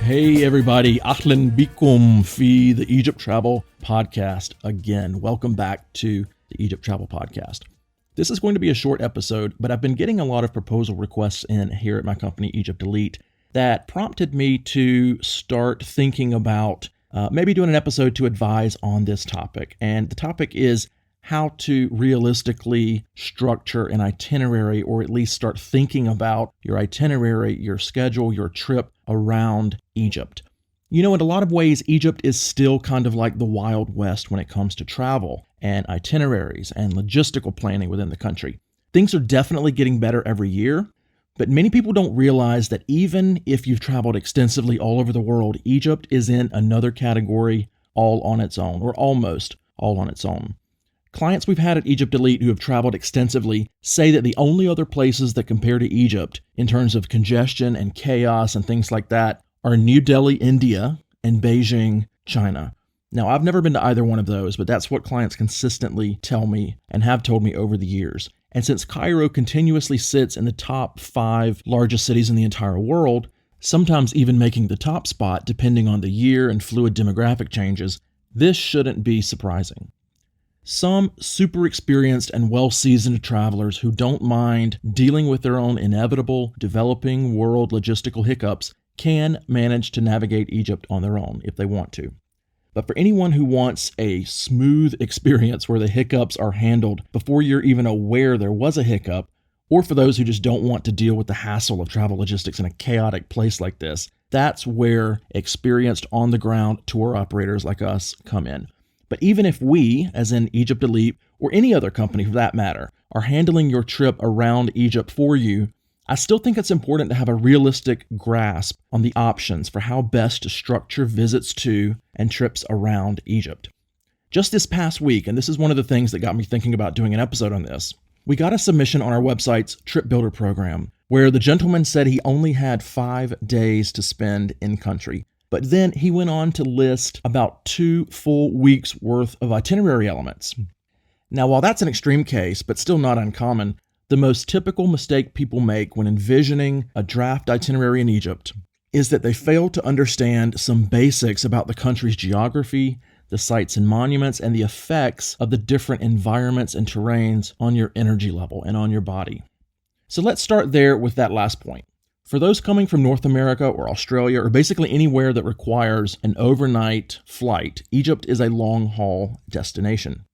Hey everybody, Ahlan Bikum fi the Egypt Travel Podcast again. Welcome back to the Egypt Travel Podcast. This is going to be a short episode, but I've been getting a lot of proposal requests in here at my company, Egypt Elite, that prompted me to start thinking about maybe doing an episode to advise on this topic. And the topic is how to realistically structure an itinerary, or at least start thinking about your itinerary, your schedule, your trip around Egypt. You know, in a lot of ways, Egypt is still kind of like the Wild West when it comes to travel and itineraries and logistical planning within the country. Things are definitely getting better every year, but many people don't realize that even if you've traveled extensively all over the world, Egypt is in another category all on its own, or almost all on its own. Clients we've had at Egypt Elite who have traveled extensively say that the only other places that compare to Egypt in terms of congestion and chaos and things like that are New Delhi, India, and Beijing, China. Now, I've never been to either one of those, but that's what clients consistently tell me and have told me over the years. And since Cairo continuously sits in the top 5 largest cities in the entire world, sometimes even making the top spot depending on the year and fluid demographic changes, this shouldn't be surprising. Some super experienced and well-seasoned travelers who don't mind dealing with their own inevitable developing world logistical hiccups can manage to navigate Egypt on their own if they want to. But for anyone who wants a smooth experience where the hiccups are handled before you're even aware there was a hiccup, or for those who just don't want to deal with the hassle of travel logistics in a chaotic place like this, that's where experienced on-the-ground tour operators like us come in. But even if we, as in Egypt Elite, or any other company for that matter, are handling your trip around Egypt for you, I still think it's important to have a realistic grasp on the options for how best to structure visits to and trips around Egypt. Just this past week, and this is one of the things that got me thinking about doing an episode on this, we got a submission on our website's Trip Builder program, where the gentleman said he only had 5 days to spend in country. But then he went on to list about 2 full weeks worth of itinerary elements. Now, while that's an extreme case, but still not uncommon, the most typical mistake people make when envisioning a draft itinerary in Egypt is that they fail to understand some basics about the country's geography, the sites and monuments, and the effects of the different environments and terrains on your energy level and on your body. So let's start there with that last point. For those coming from North America or Australia, or basically anywhere that requires an overnight flight, Egypt is a long-haul destination.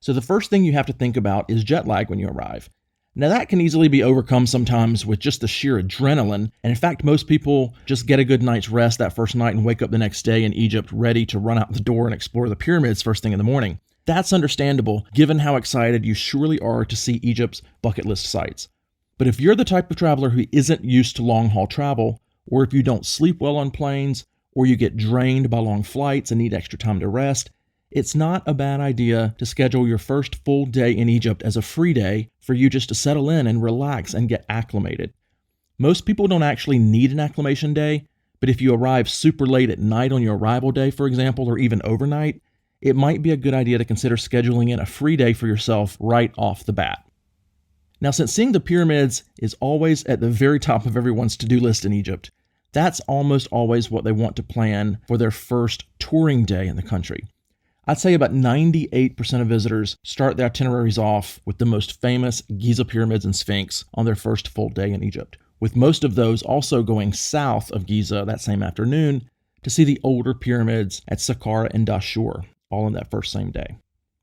So the first thing you have to think about is jet lag when you arrive. Now that can easily be overcome sometimes with just the sheer adrenaline, and in fact most people just get a good night's rest that first night and wake up the next day in Egypt ready to run out the door and explore the pyramids first thing in the morning. That's understandable given how excited you surely are to see Egypt's bucket list sites. But if you're the type of traveler who isn't used to long-haul travel, or if you don't sleep well on planes, or you get drained by long flights and need extra time to rest, it's not a bad idea to schedule your first full day in Egypt as a free day for you just to settle in and relax and get acclimated. Most people don't actually need an acclimation day, but if you arrive super late at night on your arrival day, for example, or even overnight, it might be a good idea to consider scheduling in a free day for yourself right off the bat. Now, since seeing the pyramids is always at the very top of everyone's to-do list in Egypt, that's almost always what they want to plan for their first touring day in the country. I'd say about 98% of visitors start their itineraries off with the most famous Giza pyramids and Sphinx on their first full day in Egypt, with most of those also going south of Giza that same afternoon to see the older pyramids at Saqqara and Dashur, all on that first same day.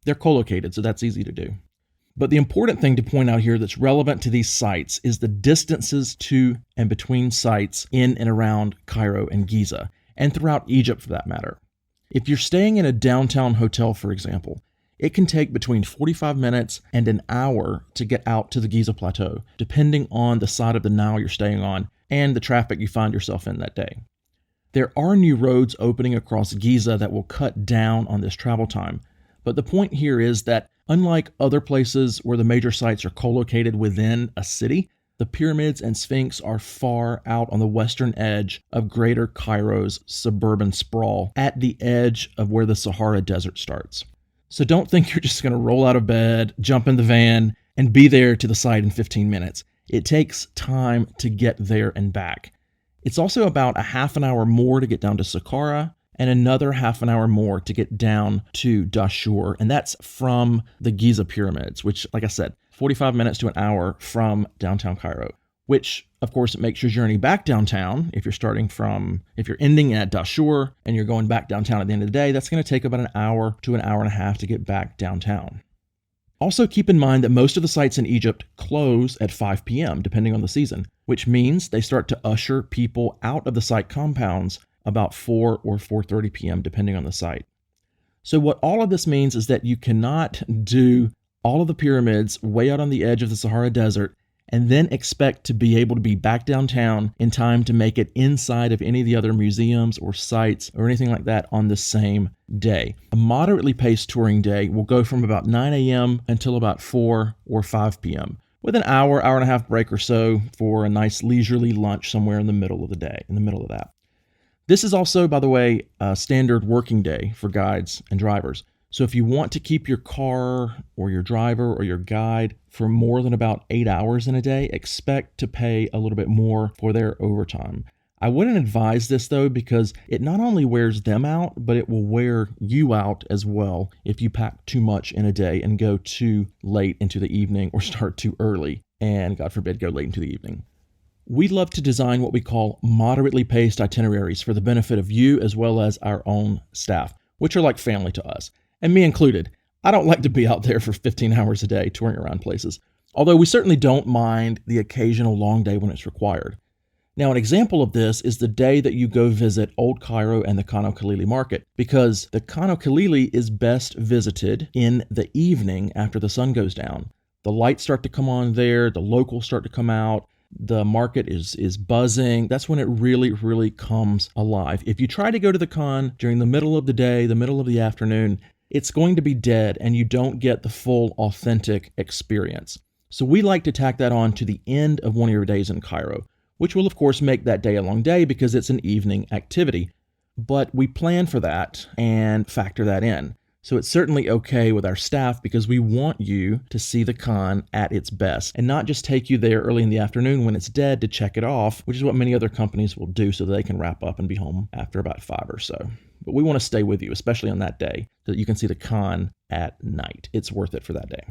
They're co-located, so that's easy to do. But the important thing to point out here that's relevant to these sites is the distances to and between sites in and around Cairo and Giza, and throughout Egypt for that matter. If you're staying in a downtown hotel, for example, it can take between 45 minutes and an hour to get out to the Giza Plateau, depending on the side of the Nile you're staying on and the traffic you find yourself in that day. There are new roads opening across Giza that will cut down on this travel time, but the point here is that unlike other places where the major sites are co-located within a city, the pyramids and Sphinx are far out on the western edge of Greater Cairo's suburban sprawl at the edge of where the Sahara Desert starts. So don't think you're just going to roll out of bed, jump in the van, and be there to the site in 15 minutes. It takes time to get there and back. It's also about a half an hour more to get down to Saqqara and another half an hour more to get down to Dashur. And that's from the Giza pyramids, which, like I said, 45 minutes to an hour from downtown Cairo, which of course makes your journey back downtown. If you're ending at Dashur and you're going back downtown at the end of the day, that's going to take about an hour to an hour and a half to get back downtown. Also keep in mind that most of the sites in Egypt close at 5 p.m. depending on the season, which means they start to usher people out of the site compounds about 4 or 4:30 p.m. depending on the site. So what all of this means is that you cannot do all of the pyramids way out on the edge of the Sahara Desert and then expect to be able to be back downtown in time to make it inside of any of the other museums or sites or anything like that on the same day. A moderately paced touring day will go from about 9 a.m. until about 4 or 5 p.m. with an hour and a half break or so for a nice leisurely lunch somewhere in the middle of the day, in the middle of that. This is also, by the way, a standard working day for guides and drivers. So if you want to keep your car or your driver or your guide for more than about 8 hours in a day, expect to pay a little bit more for their overtime. I wouldn't advise this though, because it not only wears them out, but it will wear you out as well if you pack too much in a day and go too late into the evening or start too early and, God forbid, go late into the evening. We love to design what we call moderately paced itineraries for the benefit of you as well as our own staff, which are like family to us. And me included. I don't like to be out there for 15 hours a day touring around places, although we certainly don't mind the occasional long day when it's required. Now, an example of this is the day that you go visit Old Cairo and the Khan Khalili market, because the Khan Khalili is best visited in the evening after the sun goes down. The lights start to come on there, the locals start to come out, the market is buzzing. That's when it really, really comes alive. If you try to go to the Khan during the middle of the day, the middle of the afternoon, it's going to be dead and you don't get the full authentic experience. So we like to tack that on to the end of one of your days in Cairo, which will of course make that day a long day because it's an evening activity. But we plan for that and factor that in. So it's certainly okay with our staff because we want you to see the Khan at its best and not just take you there early in the afternoon when it's dead to check it off, which is what many other companies will do so they can wrap up and be home after about 5 or so. But we want to stay with you, especially on that day, so that you can see the Khan at night. It's worth it for that day.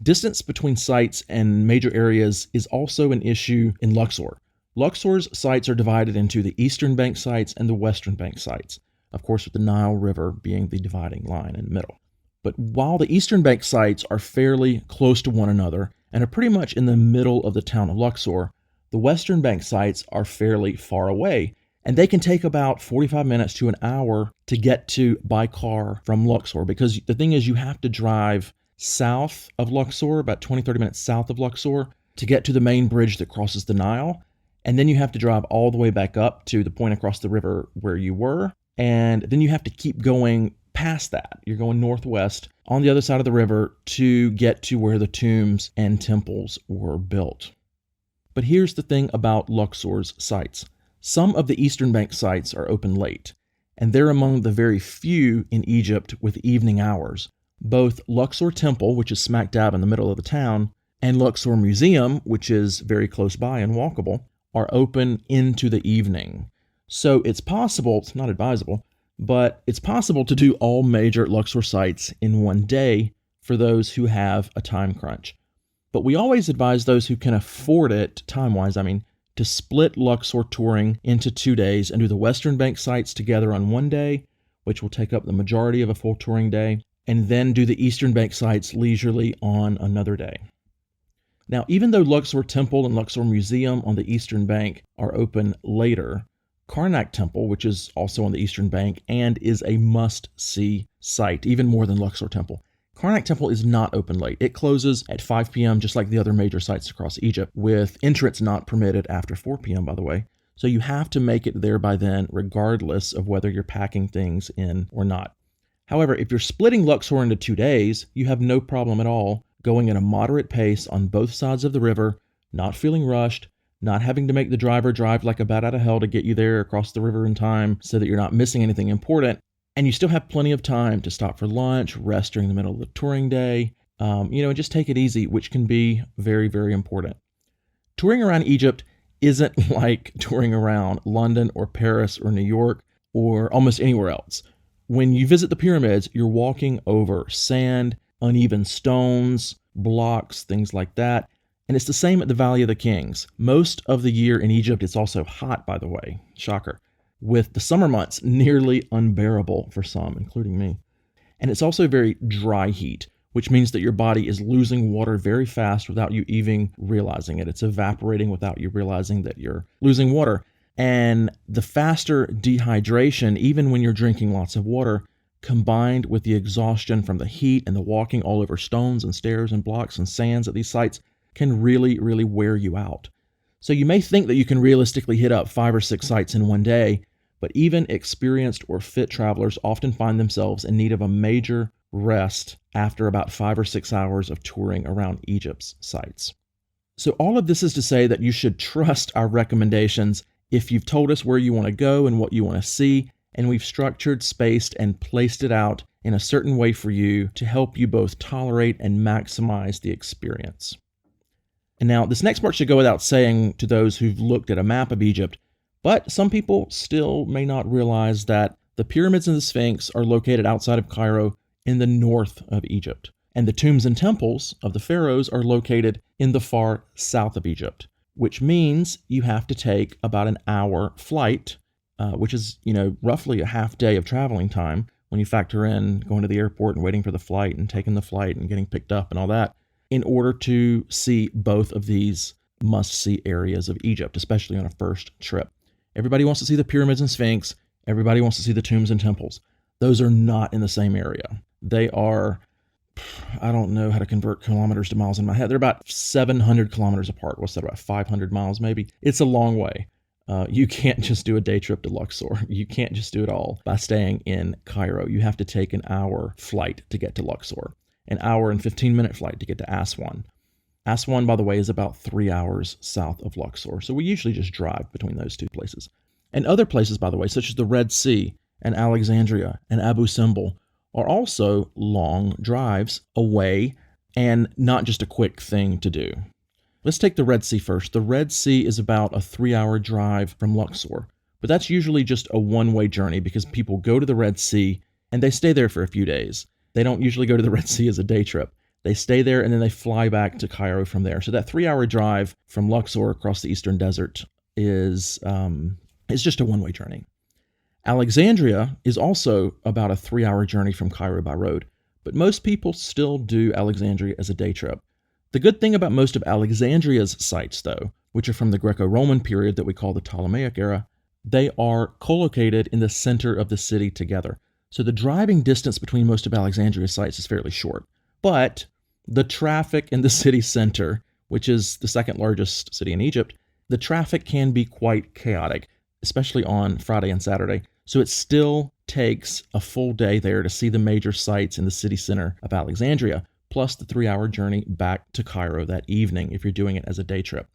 Distance between sites and major areas is also an issue in Luxor. Luxor's sites are divided into the Eastern Bank sites and the Western Bank sites, of course with the Nile River being the dividing line in the middle. But while the Eastern Bank sites are fairly close to one another and are pretty much in the middle of the town of Luxor, the Western Bank sites are fairly far away, and they can take about 45 minutes to an hour to get to by car from Luxor, because the thing is you have to drive south of Luxor, about 20-30 minutes south of Luxor, to get to the main bridge that crosses the Nile, and then you have to drive all the way back up to the point across the river where you were, and then you have to keep going past that. You're going northwest on the other side of the river to get to where the tombs and temples were built. But here's the thing about Luxor's sites. Some of the Eastern Bank sites are open late, and they're among the very few in Egypt with evening hours. Both Luxor Temple, which is smack dab in the middle of the town, and Luxor Museum, which is very close by and walkable, are open into the evening. So it's possible, it's not advisable, but it's possible to do all major Luxor sites in one day for those who have a time crunch. But we always advise those who can afford it, time-wise, to split Luxor touring into 2 days and do the Western Bank sites together on one day, which will take up the majority of a full touring day, and then do the Eastern Bank sites leisurely on another day. Now, even though Luxor Temple and Luxor Museum on the Eastern Bank are open later, Karnak Temple, which is also on the Eastern Bank and is a must-see site, even more than Luxor Temple, Karnak Temple is not open late. It closes at 5 p.m. just like the other major sites across Egypt, with entrance not permitted after 4 p.m., by the way. So you have to make it there by then, regardless of whether you're packing things in or not. However, if you're splitting Luxor into 2 days, you have no problem at all going at a moderate pace on both sides of the river, not feeling rushed, not having to make the driver drive like a bat out of hell to get you there across the river in time so that you're not missing anything important. And you still have plenty of time to stop for lunch, rest during the middle of the touring day, and just take it easy, which can be very, very important. Touring around Egypt isn't like touring around London or Paris or New York or almost anywhere else. When you visit the pyramids, you're walking over sand, uneven stones, blocks, things like that. And it's the same at the Valley of the Kings. Most of the year in Egypt, it's also hot, by the way. Shocker. With the summer months nearly unbearable for some, including me. And it's also very dry heat, which means that your body is losing water very fast without you even realizing it. It's evaporating without you realizing that you're losing water. And the faster dehydration, even when you're drinking lots of water, combined with the exhaustion from the heat and the walking all over stones and stairs and blocks and sands at these sites, can really, really wear you out. So you may think that you can realistically hit up 5 or 6 sites in one day, but even experienced or fit travelers often find themselves in need of a major rest after about 5 or 6 hours of touring around Egypt's sites. So all of this is to say that you should trust our recommendations if you've told us where you want to go and what you want to see, and we've structured, spaced, and placed it out in a certain way for you to help you both tolerate and maximize the experience. And now, this next part should go without saying to those who've looked at a map of Egypt, but some people still may not realize that the pyramids and the Sphinx are located outside of Cairo in the north of Egypt, and the tombs and temples of the pharaohs are located in the far south of Egypt, which means you have to take about an hour flight, which is, roughly a half day of traveling time when you factor in going to the airport and waiting for the flight and taking the flight and getting picked up and all that, in order to see both of these must-see areas of Egypt, especially on a first trip. Everybody wants to see the pyramids and Sphinx. Everybody wants to see the tombs and temples. Those are not in the same area. They are, I don't know how to convert kilometers to miles in my head. They're about 700 kilometers apart. What's that, about 500 miles maybe? It's a long way. You can't just do a day trip to Luxor. You can't just do it all by staying in Cairo. You have to take an hour flight to get to Luxor. An hour and 15-minute flight to get to Aswan. Aswan, by the way, is about 3 hours south of Luxor. So we usually just drive between those two places. And other places, by the way, such as the Red Sea and Alexandria and Abu Simbel, are also long drives away and not just a quick thing to do. Let's take the Red Sea first. The Red Sea is about a 3-hour drive from Luxor, but that's usually just a one-way journey because people go to the Red Sea and they stay there for a few days. They don't usually go to the Red Sea as a day trip. They stay there and then they fly back to Cairo from there. So that 3-hour drive from Luxor across the Eastern Desert is just a one-way journey. Alexandria is also about a 3-hour journey from Cairo by road, but most people still do Alexandria as a day trip. The good thing about most of Alexandria's sites, though, which are from the Greco-Roman period that we call the Ptolemaic era, they are co-located in the center of the city together. So the driving distance between most of Alexandria's sites is fairly short. But the traffic in the city center, which is the second largest city in Egypt, the traffic can be quite chaotic, especially on Friday and Saturday. So it still takes a full day there to see the major sites in the city center of Alexandria, plus the 3-hour journey back to Cairo that evening if you're doing it as a day trip.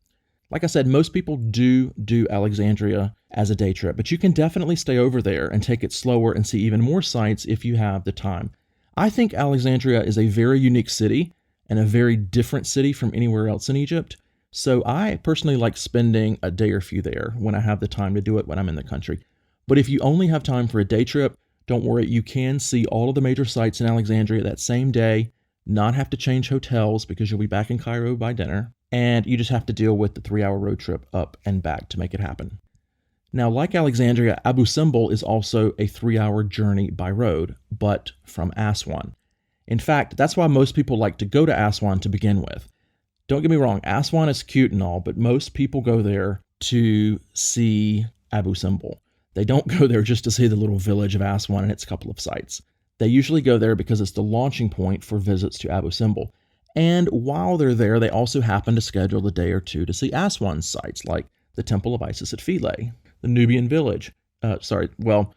Like I said, most people do Alexandria as a day trip, but you can definitely stay over there and take it slower and see even more sites if you have the time. I think Alexandria is a very unique city and a very different city from anywhere else in Egypt. So I personally like spending a day or few there when I have the time to do it when I'm in the country. But if you only have time for a day trip, don't worry, you can see all of the major sites in Alexandria that same day, not have to change hotels because you'll be back in Cairo by dinner, and you just have to deal with the 3-hour road trip up and back to make it happen. Now, like Alexandria, Abu Simbel is also a 3-hour journey by road, but from Aswan. In fact, that's why most people like to go to Aswan to begin with. Don't get me wrong, Aswan is cute and all, but most people go there to see Abu Simbel. They don't go there just to see the little village of Aswan and its couple of sites. They usually go there because it's the launching point for visits to Abu Simbel. And while they're there, they also happen to schedule a day or two to see Aswan's sites, like the Temple of Isis at Philae, the Nubian village. The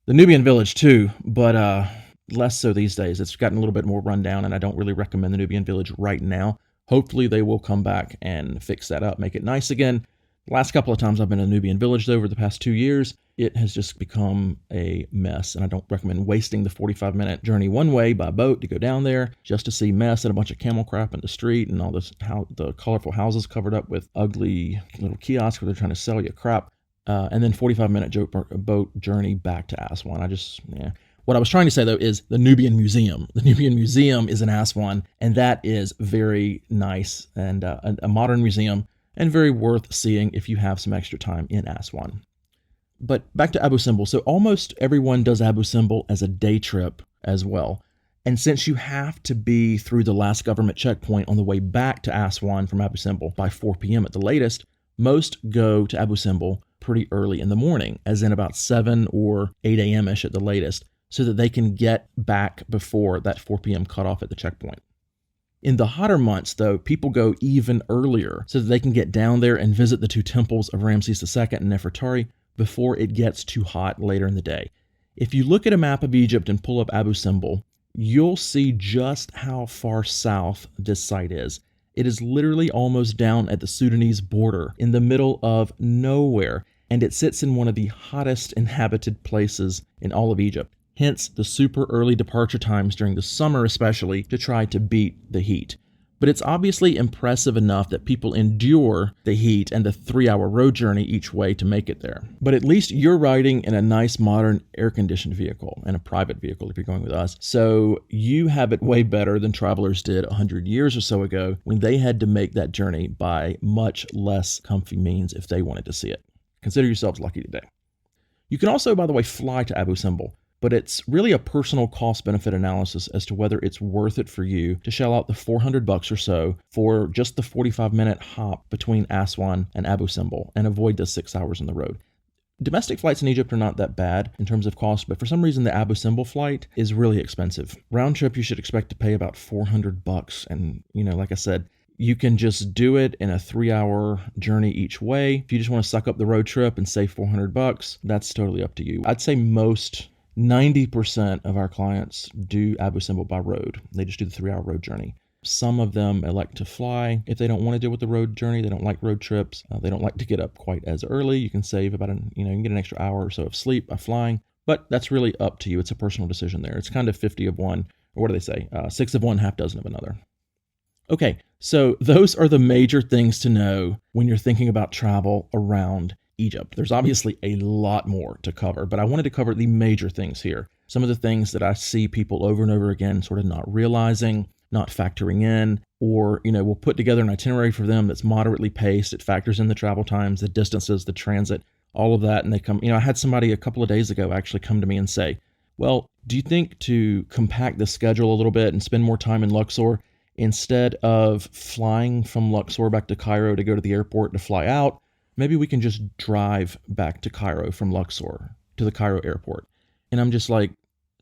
Nubian village too, but less so these days. It's gotten a little bit more rundown, and I don't really recommend the Nubian village right now. Hopefully they will come back and fix that up, make it nice again. Last couple of times I've been in a Nubian village though over the past 2 years, it has just become a mess. And I don't recommend wasting the 45-minute journey one way by boat to go down there just to see mess and a bunch of camel crap in the street and all this, how the colorful houses covered up with ugly little kiosks where they're trying to sell you crap. And then 45-minute boat journey back to Aswan. What I was trying to say, though, is the Nubian Museum. The Nubian Museum is in Aswan, and that is very nice and a modern museum and very worth seeing if you have some extra time in Aswan. But back to Abu Simbel. So almost everyone does Abu Simbel as a day trip as well. And since you have to be through the last government checkpoint on the way back to Aswan from Abu Simbel by 4 p.m. at the latest, most go to Abu Simbel pretty early in the morning, as in about 7 or 8 a.m.-ish at the latest, so that they can get back before that 4 p.m. cutoff at the checkpoint. In the hotter months, though, people go even earlier so that they can get down there and visit the 2 temples of Ramses II and Nefertari before it gets too hot later in the day. If you look at a map of Egypt and pull up Abu Simbel, you'll see just how far south this site is. It is literally almost down at the Sudanese border in the middle of nowhere, and it sits in one of the hottest inhabited places in all of Egypt. Hence the super early departure times during the summer especially to try to beat the heat. But it's obviously impressive enough that people endure the heat and the 3-hour road journey each way to make it there. But at least you're riding in a nice modern air-conditioned vehicle and a private vehicle if you're going with us. So you have it way better than travelers did 100 years or so ago when they had to make that journey by much less comfy means if they wanted to see it. Consider yourselves lucky today. You can also, by the way, fly to Abu Simbel, but it's really a personal cost-benefit analysis as to whether it's worth it for you to shell out the $400 or so for just the 45-minute hop between Aswan and Abu Simbel and avoid the 6 hours on the road. Domestic flights in Egypt are not that bad in terms of cost, but for some reason the Abu Simbel flight is really expensive. Round trip, you should expect to pay about $400. And, like I said, you can just do it in a 3-hour journey each way. If you just want to suck up the road trip and save $400, that's totally up to you. I'd say 90% of our clients do Abu Simbel by road. They just do the 3-hour road journey. Some of them elect to fly if they don't want to deal with the road journey. They don't like road trips. They don't like to get up quite as early. You can save about you can get an extra hour or so of sleep by flying, but that's really up to you. It's a personal decision there. It's kind of 50 of one, or what do they say? 6 of one, half dozen of another. Okay, so those are the major things to know when you're thinking about travel around Egypt. There's obviously a lot more to cover, but I wanted to cover the major things here. Some of the things that I see people over and over again sort of not realizing, not factoring in, or, we'll put together an itinerary for them that's moderately paced. It factors in the travel times, the distances, the transit, all of that. And they come, I had somebody a couple of days ago actually come to me and say, well, do you think to compact the schedule a little bit and spend more time in Luxor, instead of flying from Luxor back to Cairo to go to the airport to fly out, maybe we can just drive back to Cairo from Luxor to the Cairo airport? And I'm just like,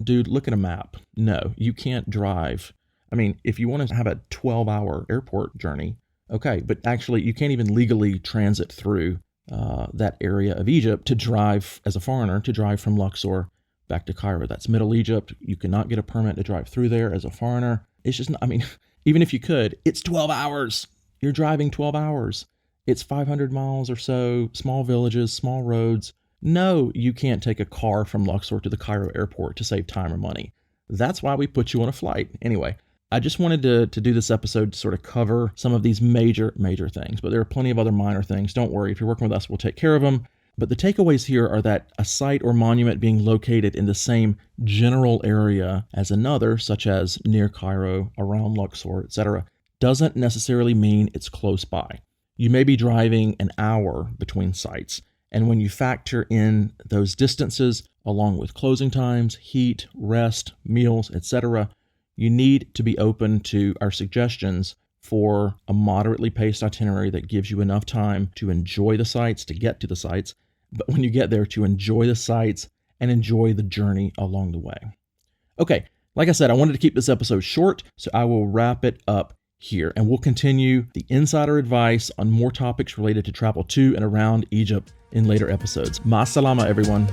dude, look at a map. No, you can't drive. I mean, if you want to have a 12-hour airport journey, okay, but actually you can't even legally transit through that area of Egypt to drive, as a foreigner, to drive from Luxor back to Cairo. That's Middle Egypt. You cannot get a permit to drive through there as a foreigner. It's just not, even if you could, it's 12 hours. You're driving 12 hours. It's 500 miles or so, small villages, small roads. No, you can't take a car from Luxor to the Cairo airport to save time or money. That's why we put you on a flight. Anyway, I just wanted to do this episode to sort of cover some of these major things, but there are plenty of other minor things. Don't worry, if you're working with us, we'll take care of them. But the takeaways here are that a site or monument being located in the same general area as another, such as near Cairo, around Luxor, etc., doesn't necessarily mean it's close by. You may be driving an hour between sites, and when you factor in those distances, along with closing times, heat, rest, meals, etc., you need to be open to our suggestions for a moderately paced itinerary that gives you enough time to enjoy the sites, to get to the sites, but when you get there, to enjoy the sites and enjoy the journey along the way. Okay, like I said, I wanted to keep this episode short, so I will wrap it up here, and we'll continue the insider advice on more topics related to travel to and around Egypt in later episodes. Ma salama, everyone.